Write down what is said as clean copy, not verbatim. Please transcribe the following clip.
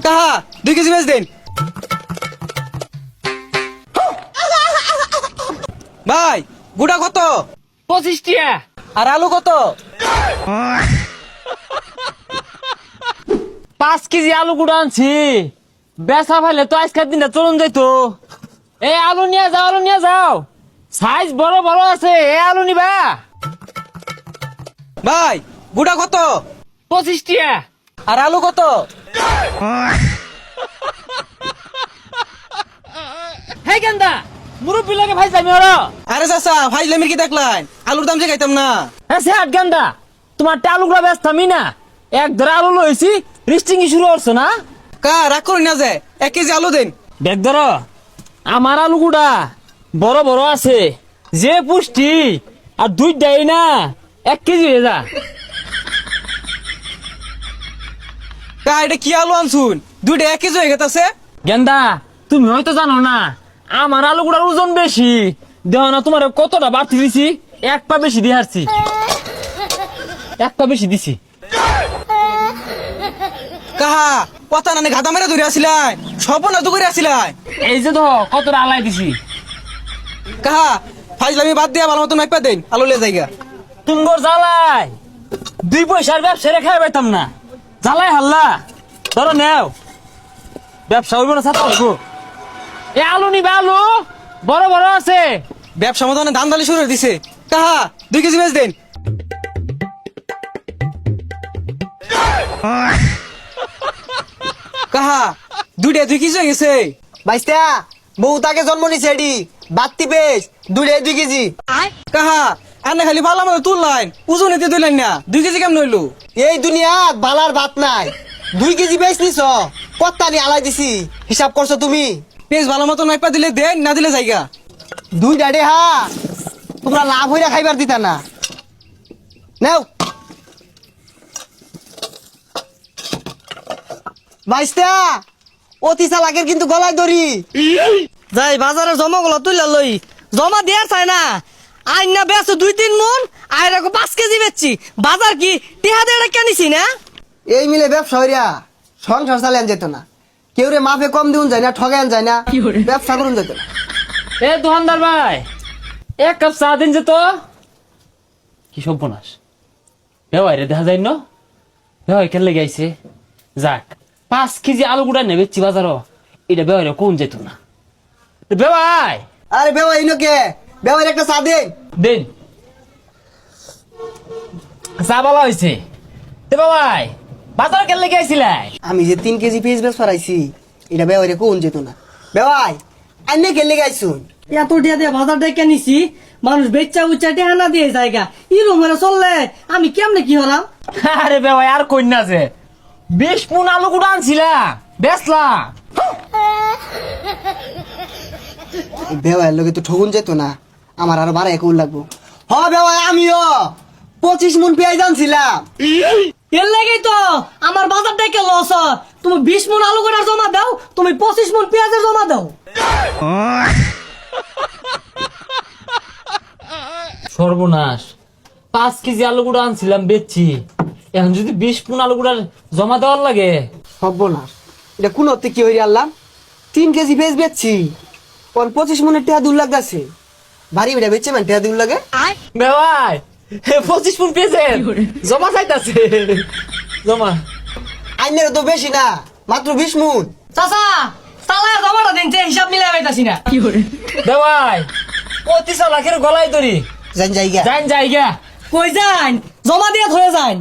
কাহা 2 কেজি বেচ দেন ভাই গুড়া কত 25 টিয়া। আর আলু কত 5 কেজি আলু গুঁড়া আনছি, বেচা ফেলে তো আজকের দিনটা চলুন যাইতো। এই আলু নিয়ে যাও, আলু নিয়ে যাও, সাইজ বড় বড় আছে। এই আলু নিবা ভাই গুড়া কত 25 টিয়া। আর আলু কত হে গেন্দা মুরব্বী লাগে ভাই যাবি ওরা। আরে চাচা ফাইজলামির কি দেখলেন আলুর দাম যে খাইতাম না হ্যাঁ সে হাট গেন্দা, তোমার আলুগুলা ব্যস্তামি না, এক ধরে আলু লইছি, রিস্টিং শুরু করছো না। কা রাগ করি না যে 1 কেজি আলু দেন দেখ ধর আমার আলু গুড়া বড় বড় আছে, যে পুষ্টি আর 2 দেয় না 1 কেজি হয়ে যা। কা এটা কি আলু আনছুন 2টা 1 কেজি হয়ে গেছে গেন্দা তুমি হয়তো জানো না, আমার আলু গুড়ার ওজন বেশি, দেহ না তোমার কতটা বাড়তি দিছি, 1 পা বেশি দিয়ে হারছি, 1 পা বেশি দিছি। কাহা কথা নানি ঘাটা মেরে ধরে আসিলাই সপনা তো করে আসিলাই এই যে তো কতটা আলাই দিছি। কাহা ফাইজলামি বাদ দিয়া ভালো মতো মাইপা দেন আলু লে জায়গা তুমগর জ্বালাই 2 পয়সার ব্যবসা রেখে পাইতাম না, জ্বালাই হাল্লা ধরো নেও, ব্যবসা হইব না ছাত্র হইব। এ আলু নিবা, আলু বড় বড় আছে। ব্যবসা মতো ধান দালি শুরু করে দিছে কাহা 2 কেজি বেচ দেন কাহা 2টা 2 কেজি হয়ে গেছে বাইস্তা বউ তাকে জন্ম নিছে এডি বাত্তি পেস 2 কেজি। কাহা আনে খালি ভালো মতো তুললাইন ওজন এতে তুললেন না 2 কেজি কেমন হইলো এই দুনিয়াত বালার ভাত নাই, 2 কেজি বেচ নিছ কত্তা নি আলাই দিছি, হিসাব করছো তুমি? পেঁচ ভালো মতো মাইপা দিলে দেন না দিলে জায়গা 2 ডাডে হা তোমরা লাভ হইরা খাইবার দিতা না। নাও বাইস্তা অতি চালাকের কিন্তু গলায় দড়ি। যাই বাজারে জমা গুলো তুলে লই, জমা দেয়ার চাই না, আইন না বেচো 2-3 মন, আয় রাখো 5 কেজি বেচছি, বাজার কি টিহা দিয়ে কেনিছি না। এই মিলে ব্যবসা হইরা সংসার চালান যেত না, কেউ রে মাফে কম দিউন যায় না, ঠগান যায় না, ব্যবসা করুন যেত না। এ দোকানদার ভাই 1 কাপ চা দিন যে তো। কি সর্বনাশ, বেওয়াই রে দেখা যায় ন, বেওয়াই কেন লেগে আইছে। যাক 5 কেজি আলু গুড়া নেবেছি বাজারও, এটা বেওয়াই রে কোন যেত না। বেওয়াই আরে বেওয়া ইনোকে বেওয়ার একটা চা দে। দিন চা বলা হয়েছে। তে বেওয়াই বাজার কেন লেগে আইছিলাই? আমি যে 3 কেজি পেঁয়াজ বেচ পারাইছি এটা বেওয়ারে কোন যেত না। বেওয়াই আইনে গেলে গাইছুন এত টিহা দিয়ে বাজার দিয়ে কেনিছি, মানুষ বেচা উচ্চা টিহা না দিয়ে জায়গা ইরো মেরে চললে আমি কেমনে কি হলাম। আরে বেওয়াই আর কইনা যে 20 মণ আলু গুড়া আনছিলাম, বেচলাম। বেওয়ার লোকে তো ঠগুন যেত না, আমার আরো বাড়াই কোন লাগবো। হ বেওয়াই আমিও 25 মণ পেঁয়াজ আনছিলাম। এর লাগেই তো আমার বাজার থেকে লস হয়। তুমি 20 মন আলু করে জমা দাও, তুমি 25 মন পেঁয়াজের জমা দাও। সর্বনাশ, 5 কেজি আলু গুঁড়া আনছিলাম বেচছি, এখন যদি 20 মণ আলু গুঁড়া জমা দেওয়ার লাগে। সর্বনাশ, এটা কোন অর্থে কি হইরে আনলাম? 3 কেজি পেঁয়াজ বেচছি, কোন 25 মণের টেহা দূর লাগতেছে। ভারী বেটা বেচছে মানে টেহা দূর লাগে। বেওয়াই 25 মণ পেয়েছে জমা চাইতাছে, জমা। আইনের তো বেশি না, মাত্র 20 মণ। চাচা চালায় জমাটা দিন, যে হিসাব মিলাই পাইতাছি না। বেওয়াই 25 লাখের গলায় দড়ি, জান জায়গা যাইন জায়গা। কই যান, জমা দিয়ে ধরে যান।